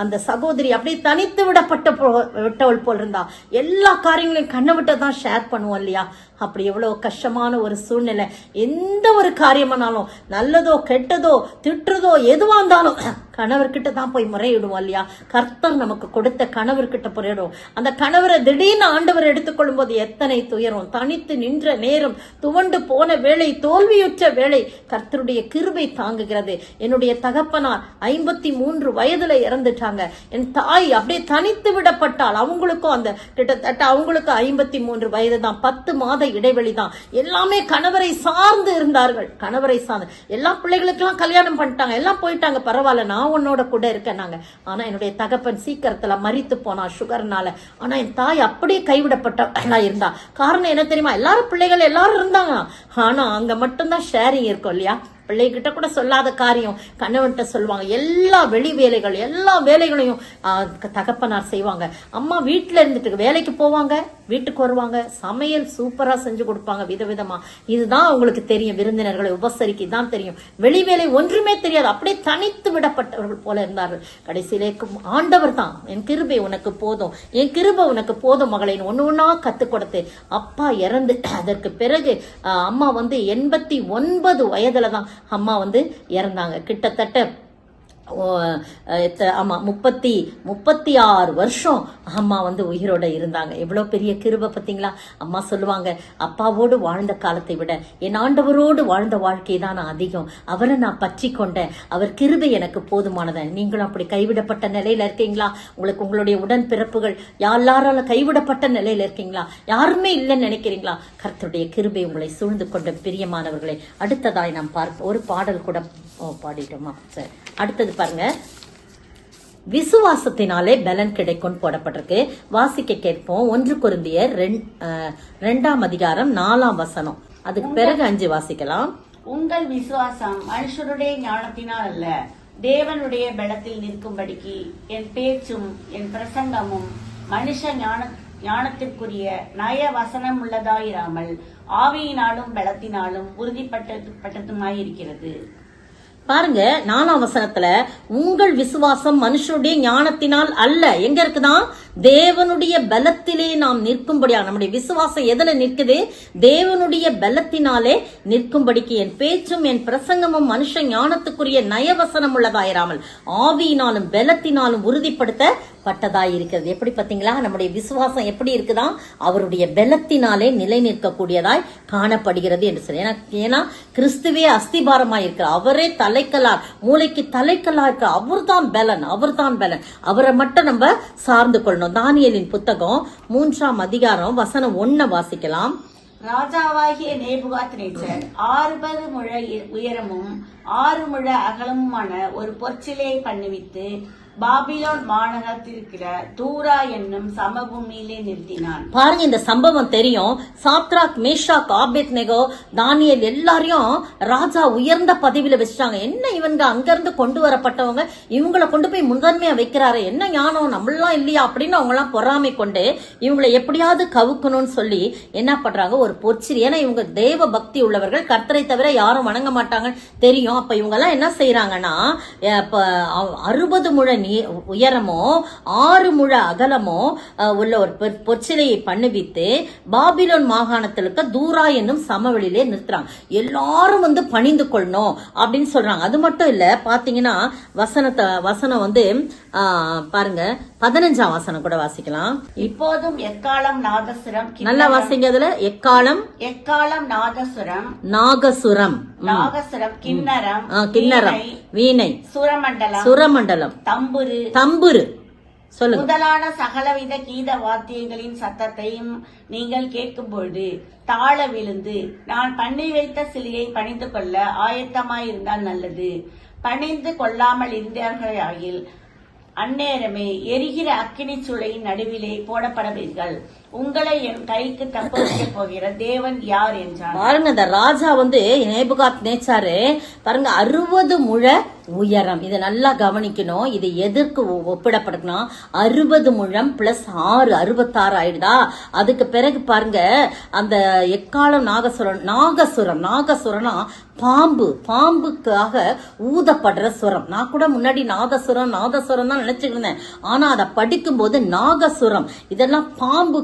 அந்த சகோதரி அப்படியே தனித்து விட்டவள் போல் இருந்தா. எல்லா காரியங்களையும் கண்ணை விட்டு தான் ஷேர் பண்ணுவோம் இல்லையா? அப்படி எவ்வளவு கஷ்டமான ஒரு சூழ்நிலை. எந்த ஒரு காரியமானாலும் நல்லதோ கெட்டதோ திட்டுறதோ எதுவா இருந்தாலும் கணவர்கிட்ட தான் போய் முறையிடுவோம் இல்லையா? கர்த்தர் நமக்கு கொடுத்த கணவர்கிட்ட முறையிடுவோம். அந்த கணவரை திடீர்னு ஆண்டவர் எடுத்துக்கொள்ளும் போது எத்தனை துயரம். தனித்து நின்ற நேரம் துவண்டு போன வேளை தோல்வியுற்ற வேளை கர்த்தருடைய கிருபை தாங்குகிறது. என்னுடைய தகப்பனார் 53 வயதுல இறந்துட்டாங்க. என் தாய் அப்படியே தனித்து விடப்பட்டால் அவங்களுக்கும் அந்த கிட்டத்தட்ட அவங்களுக்கு 53 வயது தான். 10 மாத இடைவெளி தான். எல்லாமே கணவரை சார்ந்து இருந்தார்கள். கணவரை சார்ந்து எல்லா பிள்ளைகளுக்கெல்லாம் கல்யாணம் பண்ணிட்டாங்க, எல்லாம் போயிட்டாங்க. பரவாயில்ல, நான் உன்னோட கூட இருக்கேன். ஆனா என்னுடைய தகப்பன் சீக்கிரத்துல மரித்து போனா சுகர்னால. ஆனா என் தாய் அப்படியே கைவிடப்பட்டவளா இருந்தா. காரணம் என்ன தெரியுமா? எல்லாரும் பிள்ளைகள் எல்லாரும் இருந்தாங்க. ஆனா அங்க மட்டும்தான் ஷேரிங் இருக்கும் இல்லையா? பிள்ளைகிட்ட கூட சொல்லாத காரியம் கணவன்கிட்ட சொல்லுவாங்க. எல்லா வெளி வேலைகள் எல்லா வேலைகளையும் தகப்பனார் செய்வாங்க. அம்மா வீட்டுல இருந்துட்டு வேலைக்கு போவாங்க, வீட்டுக்கு வருவாங்க, சமையல் சூப்பரா செஞ்சு கொடுப்பாங்க விதவிதமா. இதுதான் அவங்களுக்கு தெரியும். விருந்தினர்களை உபசரிக்க தான் தெரியும். வெளி வேலை ஒன்றுமே தெரியாது. அப்படியே தனித்து விடப்பட்டவர்கள் போல இருந்தார்கள். கடைசியிலே ஆண்டவர் தான் என் கிருபை உனக்கு போதும், என் கிருபை உனக்கு போதும் மகளை ஒன்னு ஒன்னா கத்து கொடுத்து அப்பா இறந்து அதற்கு பிறகு அம்மா 89 வயதுலதான் அம்மா இறந்தாங்க. கிட்டத்தட்ட 36 வருஷம் அம்மா உயிரோட இருந்தாங்க. எவ்வளவு பெரிய கிருபை பாத்தீங்களா? அம்மா சொல்லுவாங்க, அப்பாவோடு வாழ்ந்த காலத்தை விட என் ஆண்டவரோடு வாழ்ந்த வாழ்க்கை தான் நான் அதிகம். அவரை நான் பற்றி கொண்டேன். அவர் கிருபை எனக்கு போதுமானதன். நீங்களும் அப்படி கைவிடப்பட்ட நிலையில இருக்கீங்களா? உங்களுக்கு உங்களுடைய உடன் பிறப்புகள் யாரால கைவிடப்பட்ட நிலையில இருக்கீங்களா? யாருமே இல்லைன்னு நினைக்கிறீங்களா? கர்த்தருடைய கிருபை உங்களை சூழ்ந்து கொண்ட பிரியமானவர்களை. அடுத்ததாய் நாம் பார்க்க ஒரு பாடல் கூட பாடிட்டோமா? சரி, அடுத்தது பாருங்க. விசுவாசத்தினாலே பலன் கிடைக்கும் போடப்பட்டிருக்கு. வாசிக்க கேட்போம். 1 கொரிந்தியர் 2ஆம் அதிகாரம் 4ஆம் வசனம். அதுக்கு பிறகு 5 வாசிக்கலாம். உங்கள் விசுவாசம் மனுஷருடைய ஞானத்தினால் அல்ல, தேவனுடைய பலத்தில் நிற்கும்படிக்கு என் பேச்சும் என் பிரசங்கமும் மனுஷ ஞானத்திற்குரிய நய வசனம் உள்ளதாயிராமல் ஆவியினாலும் பலத்தினாலும் உறுதிப்பட்டதுமாயிருக்கிறது. பாருங்க, 4ஆம் வசனத்துல உங்கள் விசுவாசம் மனுஷனுடைய ஞானத்தினால் அல்ல. எங்க இருக்குதான்? தேவனுடைய பலத்திலே நாம் நிற்கும்படியா. நம்முடைய விசுவாசம் எதுல நிற்குது? தேவனுடைய பலத்தினாலே நிற்கும்படிக்கு என் பேச்சும் என் பிரசங்கமும் மனுஷ ஞானத்துக்குரிய நயவசனம் உள்ளதாயிராமல் ஆவியினாலும் பலத்தினாலும் உறுதிப்படுத்தப்பட்டதாயிருக்கிறது. எப்படி பாத்தீங்களா? நம்முடைய விசுவாசம் எப்படி இருக்குதான்? அவருடைய பலத்தினாலே நிலை நிற்கக்கூடியதாய் காணப்படுகிறது என்று சொல்லி. ஏன்னா கிறிஸ்துவே அஸ்திபாரமாய் இருக்கிறார். அவரே தலைக்கலார், மூளைக்கு தலைக்கலா இருக்க. அவர்தான் பலன், அவர்தான் பலன். அவரை மட்டும் நம்ம சார்ந்து கொள்ளணும். தானியேலின் புத்தகம் 3ஆம் அதிகாரம் வசனம் 1 வாசிக்கலாம். ராஜாவாகிய நேபுகாத்நேச்சர் 60 முழ உயரமும் 6 முழ அகலமுமான ஒரு பொற்சிலையை பண்ணுவித்து பாபிலோன் மாநகரத்திற்கிற தூரா என்னும் சமபூமியிலே நிறுத்தினான். பாருங்க, இந்த சம்பவம் தெரியும். சாத்ராக், மேஷாக், ஆபேத்நேகோ, தானியேல் எல்லாரையும் ராஜா உயர்ந்த பதவியில வச்சாங்க. என்ன இவங்க அங்கிருந்து கொண்டு வரப்பட்டவங்க, இவங்களை கொண்டு போய் முதன்மையா வைக்கிறாரு, என்ன ஞானம் நம்மளாம் இல்லையா அப்படின்னு அவங்க எல்லாம் பொறாமை கொண்டு இவங்களை எப்படியாவது கவுக்கணும்னு சொல்லி என்ன பண்றாங்க? ஒரு பொற்சிலை. ஏன்னா இவங்க தேவ பக்தி உள்ளவர்கள், கர்த்தரை தவிர யாரும் வணங்க மாட்டாங்க தெரியும். தெரியும். அப்ப இவங்க எல்லாம் என்ன செய்யறாங்கன்னா 60 முழ உயரமோ 6 முழ அகலமோ உள்ள ஒரு பொற்சிலையை பண்ணுவித்து பாபிலோன் மாகாணத்தில் இருக்க தூரா என்னும் சமவெளியிலே நிறுத்துறாங்க. எல்லாரும் வந்து பணிந்து கொள்ளணும் அப்படின்னு சொல்றாங்க. அது மட்டும் இல்ல, பாத்தீங்கன்னா வசனம் வந்து பாருங்க 15ஆம் வசனம் கூட வாசிக்கலாம். இப்போதும் எக்காலம் நாதசுரம், நல்லா வாசிங்க. அதுல எக்காலம் நாதசுரம், நாகசுரம், கிண்ணரம், வீணை, சுரமண்டலம், தம்புரு சொல்லுங்க முதலான சகலவித கீத வாத்தியங்களின் சத்தத்தையும் நீங்கள் கேட்கும் பொழுது தாழ விழுந்து நான் பண்ணி வைத்த சிலையை பணிந்து கொள்ள ஆயத்தமாயிருந்தால் நல்லது. பணிந்து கொள்ளாமல் இருந்தார்களாகில் அந்நேரமே எரிகிற அக்கினி சூளையின் நடுவிலே போடப்படுவீர்கள். உங்களை என் கைக்கு தப்ப வைக்க போகிற தேவன் யார் என்றார். பாருங்க, இந்த ராஜா வந்து நேபுகாத் நேச்சாரு பாருங்க 60 முழ உயரம். இதை நல்லா கவனிக்கணும். இது எதற்கு ஒப்பிடப்படணும்? 60 முழம் பிளஸ் 6 66 ஆயிடுதா. அதுக்கு பிறகு பாருங்க அந்த எக்காலம் நாகசுரம்னா பாம்புக்காக ஊதப்படுற சுரம். நான் கூட முன்னாடி நாதசுரம் தான் நினைச்சுட்டு இருந்தேன். ஆனா அதை படிக்கும் போது நாகசுரம், இதெல்லாம் பாம்பு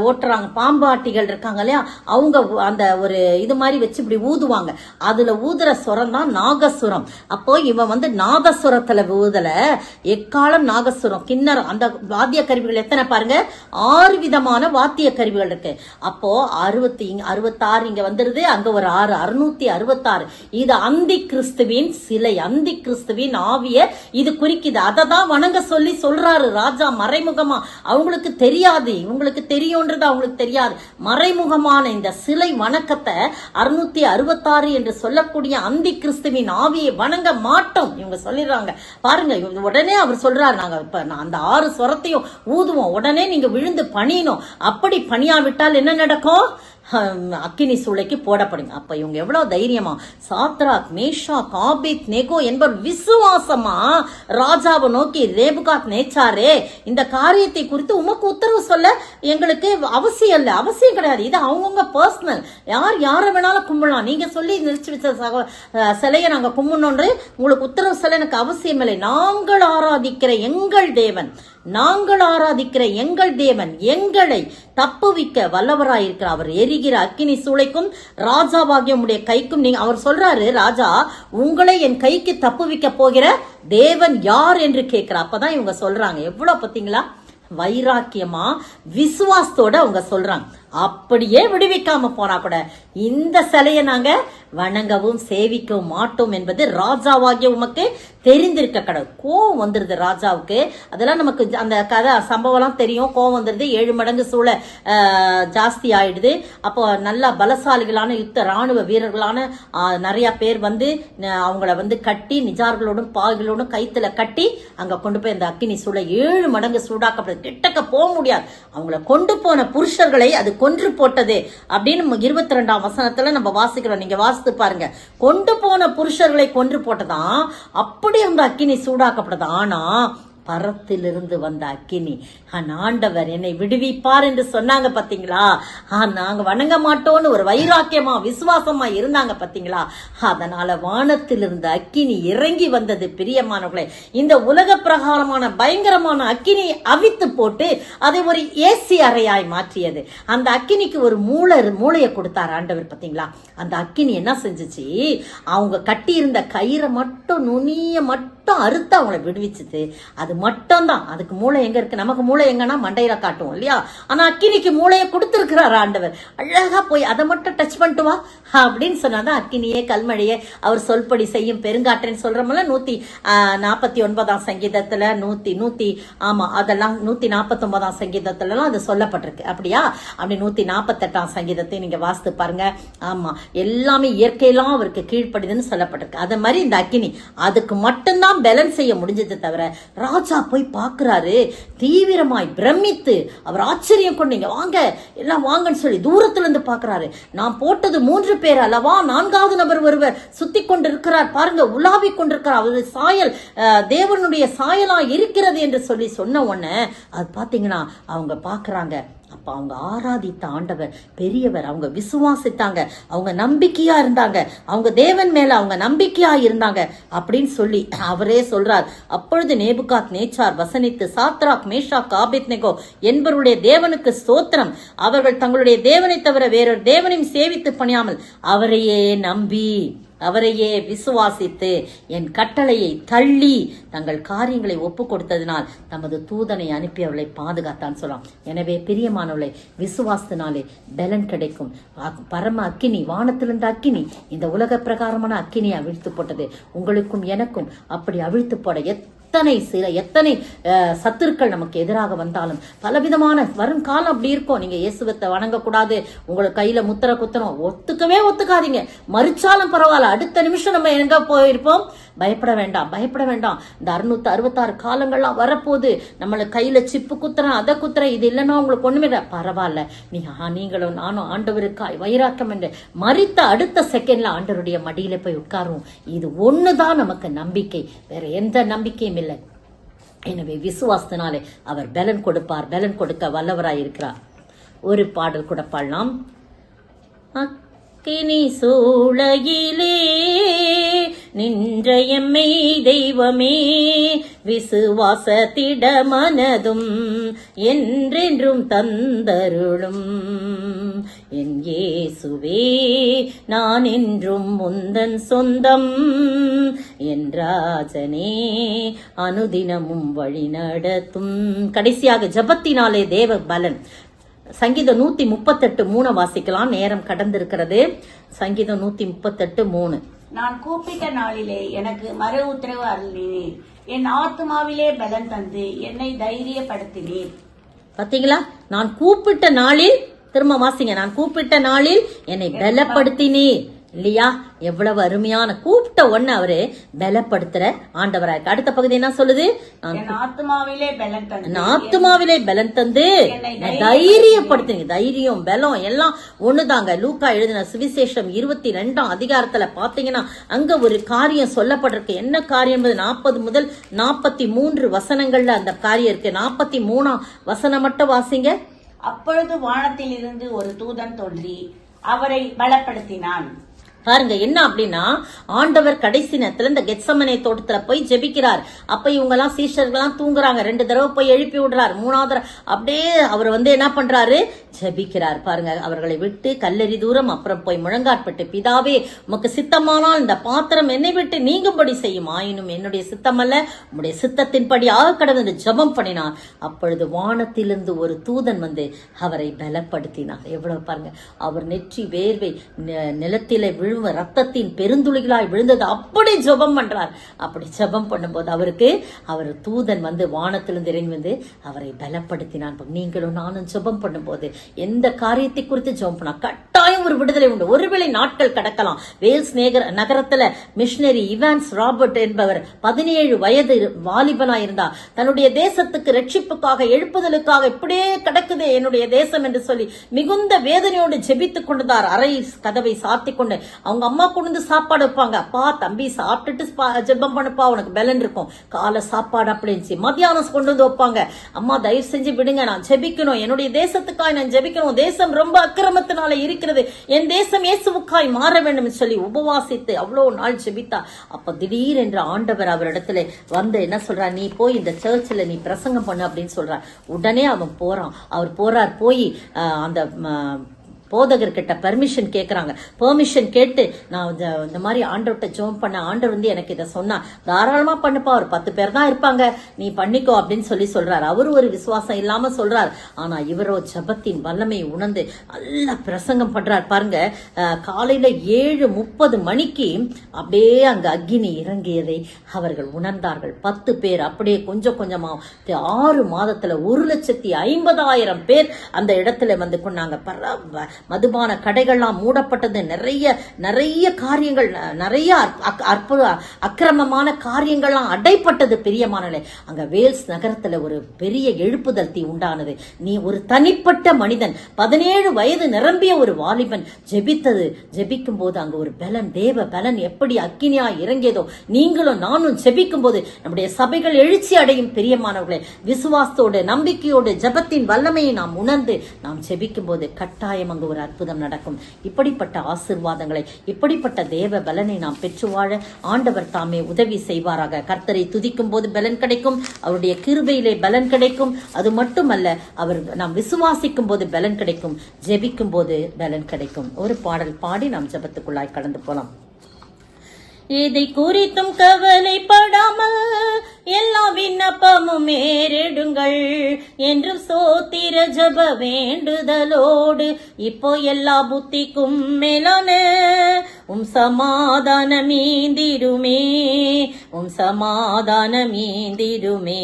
ஓட்டுறாங்க, பாம்பாட்டிகள் இருக்காங்க இல்லையா, அவங்க அந்த ஒரு இது மாதிரி வச்சு இப்படி ஊதுவாங்க. அதுல ஊதுற சுரம் தான் நாகசுரம். அப்போ இவன் வந்து நாதசுரத்துல ஊதல, எக்காலம் நாகசுரம், கிண்ணறம், அந்த வாத்திய கருவிகள் எத்தனை பாருங்க, 6 விதமான வாத்திய கருவிகள் இருக்கு. அப்போ 66 இங்க வந்துருது, அங்க ஒரு 6 666. இது அந்தி கிறிஸ்துவின் சிலை, அந்தி கிறிஸ்துவின் ஆவிய இது குறிக்குது. அதை தான் வணங்க சொல்றாரு ராஜா மறைமுகமா. அவங்களுக்கு தெரியாது, இவங்களுக்கு தெரியும்ன்றது அவங்களுக்கு தெரியாது. மறைமுகமான இந்த சிலை வணக்கத்தை 666 என்று சொல்லக்கூடிய அந்தி கிறிஸ்துவின் ஆவியை வணங்க மாட்டோம் இவங்க சொல்லிடுறாங்க. பாருங்க, உடனே அவர் சொல்றாரு, நாங்க அந்த 6 ஸ்வரத்தையும் ஊதுவோம், உடனே நீங்க விழுந்து பணியணும். அப்படி பணியாவிட்டால் என்ன நடக்கும்? அக்கினி சூளைக்கு போடப்படுங்க. அப்ப இவங்க எவ்வளவு தைரியமா, சாத்ராக், மேஷாக், ஆபேத் நேகோ என்பவர் விசுவாசமா ராஜாவை நோக்கி, நேபுகாத் நேச்சாரே, இந்த காரியத்தை குறித்து உமக்கு உத்தரவு சொல்ல எங்களுக்கு அவசியம் கிடையாது. இது அவங்கவுங்க பர்சனல், யாரை வேணாலும் கும்பிடலாம். நீங்க சொல்லி நிறுத்தி வச்ச சிலையை நாங்க கும்பிடணும்னு உங்களுக்கு உத்தரவு சொல்ல எனக்கு அவசியம் இல்லை. நாங்கள் ஆராதிக்கிற எங்கள் தேவன் எங்களை தப்புவிக்க வல்லவராயிருக்கிற அவர் எரிகிற அக்கினி சூளைக்கும் ராஜாவாகிய உம்முடைய கைக்கும் நீங்க, அவர் சொல்றாரு, ராஜா உங்களை என் கைக்கு தப்புவிக்க போகிற தேவன் யார் என்று கேட்கிறார். அப்பதான் இவங்க சொல்றாங்க, எவ்வளவு பாத்தீங்களா வைராக்கியமா விசுவாசத்தோட அவங்க சொல்றாங்க. அப்படியே விடுவிக்காம போனா கூட இந்த சிலையை நாங்க வணங்கவும் சேவிக்கவும் மாட்டோம் என்பது ராஜாவாகிய உமக்கு தெரிந்திருக்க கடவுள். கோவம் வந்துருது ராஜாவுக்கு. அதெல்லாம் நமக்கு அந்த கதை சம்பவம் எல்லாம் தெரியும். கோவம் வந்துருது, 7 மடங்கு சூழ ஜாஸ்தி ஆயிடுது. அப்போ நல்லா பலசாலிகளான ராணுவ வீரர்களான நிறைய பேர் வந்து அவங்கள வந்து கட்டி நிஜார்களோடும் பாய்களோடும் கைத்துல கட்டி அங்க கொண்டு போய் அந்த அக்கினி சூழ 7 மடங்கு சூடாக்கப்படுது. கிட்டக்க போக முடியாது. அவங்கள கொண்டு போன புருஷர்களை அது கொன்று போட்டது அப்படின்னு 22ஆம் வசனத்துல நம்ம வாசிக்கிறோம். நீங்க வாசித்து பாருங்க. கொண்டு போன புருஷர்களை கொன்று போட்டதான் அப்படி அந்த அக்கினி சூடாக்கப்படுது. ஆனா பரத்திலிருந்து வந்த அக்கினி, ஆண்டவர் என்னை விடுவிப்பார் என்று சொன்னாங்க பாத்தீங்களா. நாங்க வணங்க மாட்டோம்னு ஒரு வைராக்கியமா விசுவாசமா இருந்தாங்க பாத்தீங்களா. அதனால வானத்திலிருந்து அக்கினி இறங்கி வந்தது. பிரியமானவர்களே, இந்த உலக பிரகாரமான பயங்கரமான அக்கினி அவித்து போட்டு அதை ஒரு ஏசி அறையாய் மாற்றியது. அந்த அக்கினிக்கு ஒரு மூளையை கொடுத்தார் ஆண்டவர் பாத்தீங்களா. அந்த அக்கினி என்ன செஞ்சுச்சு, அவங்க கட்டி இருந்த கயிறை மட்டும் நுனிய மட்டும் அறுத்து அவங்களை விடுவிச்சுது. அது மட்டும் தான். அதுக்கு மூளை எங்க இருக்கு? நமக்கு மூளை எங்கன்னா மண்டையில காட்டுவோம் இல்லையா. ஆனா அக்கினிக்கு மூளையை கொடுத்திருக்கிறார் ஆண்டவர். அழகா போய் அதை மட்டும் டச் பண்ணிட்டு வா அப்படின்னு சொன்னாதான் அக்கினியே கல்மழையே அவர் சொல்படி செய்யும் பெருங்காற்றன்னு சொல்றோம்ல. 149ஆம் சங்கீதத்துல 149ஆம் சங்கீதத்துல எல்லாம் அது சொல்லப்பட்டிருக்கு. அப்படியா? அப்படி 148ஆம் சங்கீதத்தை நீங்க வாசித்து பாருங்க. ஆமா, எல்லாமே இயற்கையெல்லாம் அவருக்கு கீழ்ப்படிதுன்னு சொல்லப்பட்டிருக்கு. அதே மாதிரி இந்த அக்கினி அதுக்கு மட்டும்தான் பேலன்ஸ் செய்ய முடிஞ்சது தவிர, ராஜா போய் பாக்குறாரு, தீவிரமாய் பிரமித்து அவர் ஆச்சரியம் கொண்டு, நீங்க வாங்க எல்லாம் வாங்கன்னு சொல்லி தூரத்துல இருந்து பாக்குறாரு. நான் போட்டது 3 பேர் அல்லவா, 4வது நபர் ஒருவர் சுத்தி கொண்டிருக்கிறார் பாருங்க, உலாவி கொண்டிருக்கிறார், அவருடைய சாயல் தேவனுடைய சாயலா இருக்கிறது என்று சொல்லி சொன்ன உடனே அது பாத்தீங்கன்னா அவங்க பாக்குறாங்க. அவங்க ஆராதித்த ஆண்டவர் பெரியவர், அவங்க விசுவாசித்தாங்க, அவங்க நம்பிக்கையா இருந்தாங்க, அவங்க தேவன் மேல அவங்க நம்பிக்கையா இருந்தாங்க அப்படின்னு சொல்லி அவரே சொல்றார். அப்பொழுது நேபுகாத் நேச்சார் வசனித்து, சாத்ராக் மேஷாக் ஆபேத்நேகோ என்பவருடைய தேவனுக்கு ஸ்தோத்திரம், அவர்கள் தங்களுடைய தேவனை தவிர வேறொரு தேவனையும் சேவித்து பணியாமல் அவரையே நம்பி அவரையே விசுவாசித்து என் கட்டளையை தள்ளி தங்கள் காரியங்களை ஒப்பு கொடுத்ததினால் தமது தூதனை அனுப்பி அவர்களை பாதுகாத்தான் சொல்லலாம். எனவே பிரியமானவர்களை, விசுவாசத்தினாலே பலன் கிடைக்கும். பரம அக்கினி, வானத்திலிருந்த அக்கினி இந்த உலக பிரகாரமான அக்கினியை அவிழ்த்து போட்டது. உங்களுக்கும் எனக்கும் அப்படி அவிழ்த்து போட எத்தனை சத்துருக்கள் நமக்கு எதிராக வந்தாலும், பலவிதமான வரும் காலம் அப்படி இருக்கும். நீங்க இயேசுவத்தை வணங்கக்கூடாது, உங்களுக்கு கையில முத்திர குத்தணும், ஒத்துக்காதீங்க. மறுச்சாலும் பரவாயில்ல, அடுத்த நிமிஷம் நம்ம எங்க போயிருப்போம். பயப்பட வேண்டாம், பயப்பட வேண்டாம். இந்த 666 காலங்கள்லாம் வரப்போகுது. நம்மளுக்கு கையில சிப்பு குத்துறேன், அதை குத்துறேன், இது இல்லைன்னா உங்களுக்கு ஒண்ணுமே பரவாயில்ல. நீங்களும் நானும் ஆண்டவருக்காய் வைராக்கம் என்று மரித்த அடுத்த செகண்ட்ல ஆண்டவருடைய மடியில போய் உட்காருவோம். இது ஒண்ணுதான் நமக்கு நம்பிக்கை, வேற எந்த நம்பிக்கையும் இல்லை. எனவே விசுவாசத்தினாலே அவர் பலன் கொடுப்பார், பலன் கொடுக்க வல்லவராய் இருக்கிறார். ஒரு பாடல் கூட பாடலாம். அக்கினி சூளையிலே நின்ற எம்மை தெய்வமே, விசுவாசத்திட மனதும் என்றென்றும் தந்தருளும் என் இயேசுவே, நான் என்றும் முந்தன் சொந்தம் என் ராஜனே, அனுதினமும் வழி நடத்தும். கடைசியாக ஜபத்தினாலே தேவ பலன். சங்கீதம் 138:3 வாசிக்கலாம், நேரம் கடந்திருக்கிறது. சங்கீதம் 138:3. நான் கூப்பிட்ட நாளிலே எனக்கு மறு உத்தரவு அருளினீர், என் ஆத்மாவிலே பலன் தந்து என்னை தைரியப்படுத்தினீர். பாத்தீங்களா? நான் கூப்பிட்ட நாளில், திரும்ப வாசிங்க, நான் கூப்பிட்ட நாளில் என்னை பலப்படுத்தினீர். இல்லையா? எவ்வளவு அருமையான, கூப்பிட்ட ஒண்ணு அவரு பலப்படுத்துற ஆண்டவரா இருக்கு. அடுத்த பகுதி என்ன சொல்லுது? ஆத்மாவிலே பலன் தந்து தைரியப்படுத்துங்க. தைரியம், பலம் எல்லாம் ஒண்ணுதாங்க. லூக்கா எழுதின சுவிசேஷம் 22ஆம் அதிகாரத்துல பாத்தீங்கன்னா அங்க ஒரு காரியம் சொல்லப்பட்டிருக்கு. என்ன காரியம்? 40 முதல் 43 வசனங்கள்ல அந்த காரியம் இருக்கு. 43ஆம் வசனம் மட்டும் வாசிங்க. அப்பொழுது வானத்தில் இருந்து ஒரு தூதன் தோன்றி அவரை பலப்படுத்தினான். பாருங்க என்ன அப்படின்னா, ஆண்டவர் கடைசி நேரத்துல இந்த கெத்சமனே தோட்டத்துல போய் ஜெபிக்கிறார். அப்ப இவங்க எல்லாம் சீஷர்கள்லாம் தூங்குறாங்க. 2 தடவை போய் எழுப்பி விடுறார். 3வது அப்படியே அவர் என்ன பண்றாரு? ஜெபிக்கிறார். பாருங்க, அவர்களை விட்டு கல்லறி தூரம் அப்புறம் போய் முழங்காற்பட்டு, பிதாவே உமக்கு சித்தமானால் இந்த பாத்திரம் என்னை விட்டு நீங்கும்படி செய்யும், ஆயினும் என்னுடைய சித்தம் அல்ல உம்முடைய சித்தத்தின்படி ஆக கடவுள் என்று ஜெபம் பண்ணினார். அப்பொழுது வானத்திலிருந்து ஒரு தூதன் அவரை பலப்படுத்தினார். எவ்வளவு பாருங்க, அவர் நெற்றி வேர்வை நிலத்திலே ரத்தத்தின் பெருந்துளிகளாய் விழுந்தது. அப்படி ஜெபம் பண்றார். அப்படி ஜெபம் பண்ணும்போது அவர் தூதன் வானத்திலிருந்து இறங்கி அவரை பலப்படுத்தினான். நீங்களும் நானும் ஜெபம் பண்ணும்போது எந்த காரியத்தை குறித்து ஜெபம் பண்ணா கட்டாயம் ஒரு விடுதலை உண்டு. ஒருவேளை நாட்கள் கடக்கலாம். வேல்ஸ் நகரத்துல மிஷனரி இவான்ஸ் ராபர்ட் என்பவர் 17 வயது வாலிபனாய் இருந்தார். தன்னுடைய தேசத்துக்கு ரட்சிப்புக்காக, எழுப்புதலுக்காக இப்படியே கிடக்குது என்னுடைய தேசம் என்று சொல்லி மிகுந்த வேதனையோடு ஜெபித்துக் கொண்டிருந்தார். அறை கதவை சாத்தி கொண்டு அவங்க அம்மா கொண்டு சாப்பாடு வைப்பாங்க. அப்பா தம்பி சாப்பிட்டுட்டு ஜெபம் பண்ணுப்பா, உனக்கு பலன் இருக்கும். காலை சாப்பாடு அப்படின்னு மத்தியானம் கொண்டு வந்து வைப்பாங்க. அம்மா தயவு செஞ்சு விடுங்க, நான் ஜெபிக்கணும், என்னுடைய தேசத்துக்காய் நான் ஜெபிக்கணும், தேசம் ரொம்ப அக்கிரமத்தினால இருக்கிறது, என் தேசம் இயேசுவுக்காய் மாற வேண்டும் சொல்லி உபவாசித்து அவ்வளவு நாள் ஜெபித்தா. அப்ப திடீர் என்ற ஆண்டவர் அவரிடத்துல என்ன சொல்றா? நீ போய் இந்த சர்ச்சில் நீ பிரசங்கம் பண்ணு அப்படின்னு சொல்றார். உடனே அவன் போறான். அவர் போறார். போய் அந்த போதகர்கிட்ட பெர்மிஷன் கேட்கறாங்க. பெர்மிஷன் கேட்டு நான் இந்த மாதிரி ஆண்டவர்கிட்ட ஜெபம் பண்ண, ஆண்டவர் எனக்கு இதை சொன்னா தாராளமா பண்ணுப்பா, ஒரு 10 பேர் தான் இருப்பாங்க, நீ பண்ணிக்கோ அப்படின்னு சொல்லி சொல்றாரு. அவரு ஒரு விசுவாசம் இல்லாம சொல்றார். ஆனா இவரோ ஜெபத்தின் வல்லமை உணர்ந்து நல்ல பிரசங்கம் பண்றார். பாருங்க, காலையில 7:30 மணிக்கு அப்படியே அங்க அக்கினி இறங்கியதை அவர்கள் உணர்ந்தார்கள். 10 பேர் அப்படியே கொஞ்சம் கொஞ்சமா 6 மாதத்துல 1,50,000 பேர் அந்த இடத்துல கொண்டாங்க. மதுபான கடைகள்லாம் மூடப்பட்டது. நிறைய காரியங்கள், நிறைய அக்கிரமமான காரியங்கள்லாம் அடைப்பட்டது. பிரியமானவர்களே, அங்க வேல்ஸ் நகரத்துல ஒரு பெரிய எழுப்புதல் தீ உண்டானது. நீ ஒரு தனிப்பட்ட மனிதன், 17 வயது நிரம்பிய ஒரு வாலிபன் ஜெபிக்கும் போது அங்க ஒரு பலன், தேவ பலன் எப்படி அக்கினியா இறங்கியதோ, நீங்களும் நானும் ஜெபிக்கும் போது நம்முடைய சபைகள் எழுச்சி அடையும். பிரியமானவர்களே, விசுவாசத்தோடு நம்பிக்கையோடு ஜெபத்தின் வல்லமையை நாம் உணர்ந்து நாம் ஜெபிக்கும் போது கட்டாயம் அங்கு ஒரு அற்புதம் நடக்கும். இப்படிப்பட்ட ஆசீர்வாதங்களை, இப்படிப்பட்ட தேவ பலனை நாம் பெற்று வாழ ஆண்டவர் தாமே உதவி செய்வாராக. கர்த்தரை துதிக்கும் போது பலன் கிடைக்கும், அவருடைய கிருபையிலே பலன் கிடைக்கும். அது மட்டுமல்ல, நாம் விசுவாசிக்கும் போது பலன் கிடைக்கும், ஜெபிக்கும் போது பலன் கிடைக்கும். ஒரு பாடல் பாடி நாம் ஜெபத்துக்குள்ளாய் கடந்து போலாம். எதை குறித்தும் கவலைப்படாமல் எல்லா விண்ணப்பமும் ஏறிடுங்கள் என்றும் சோத்திர ஜப வேண்டுதலோடு இப்போ எல்லா புத்திக்கும் மேலான சமாதானமீந்திடுமே, சமாதானமீந்திடுமே.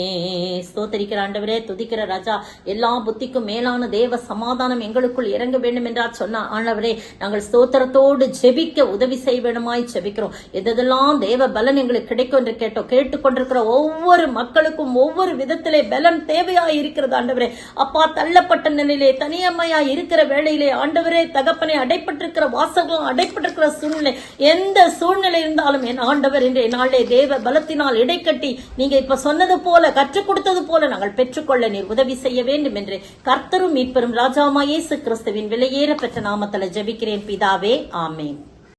ஸ்தோத்திரிக்கிற ஆண்டவரே, துதிக்கிற ராஜா, எல்லா புத்திக்கும் மேலான தேவ சமாதானம் எங்களுக்குள் இறங்க வேண்டும் என்றால் சொன்ன ஆண்டவரே, நாங்கள் ஸ்தோத்திரத்தோடு ஜெபிக்க உதவி செய்ய வேண்டுமாய் ஜெபிக்கிறோம். எதெல்லாம் தேவ பலன் எங்களுக்கு கிடைக்கும் என்று கேட்டுக்கொண்டிருக்கிற ஒவ்வொரு மக்களுக்கும் ஒவ்வொரு விதத்திலே பலன் தேவையாய் இருக்கிறது ஆண்டவரே. அப்பா, தள்ளப்பட்ட நிலையிலே தனியம்மையாய் இருக்கிற வேளையிலே ஆண்டவரே, தகப்பனை அடைப்பட்டிருக்கிற வாசகம், அடைப்பட்டிருக்கிற சூழ்நிலை, எந்த சூழ்நிலை இருந்தாலும் என் ஆண்டவர் இன்றைய நாளே தேவ பலத்தினால் இடைக்கட்டி நீங்க இப்ப சொன்னது போல, கற்றுக் கொடுத்தது போல நாங்கள் பெற்றுக்கொள்ள நீர் உதவி செய்ய வேண்டும் என்று கர்த்தரும் மீட்பெரும் ராஜாவுமாய் இயேசு கிறிஸ்துவின் விலையேற பெற்ற நாமத்தில் ஜெபிக்கிறேன் பிதாவே, ஆமென்.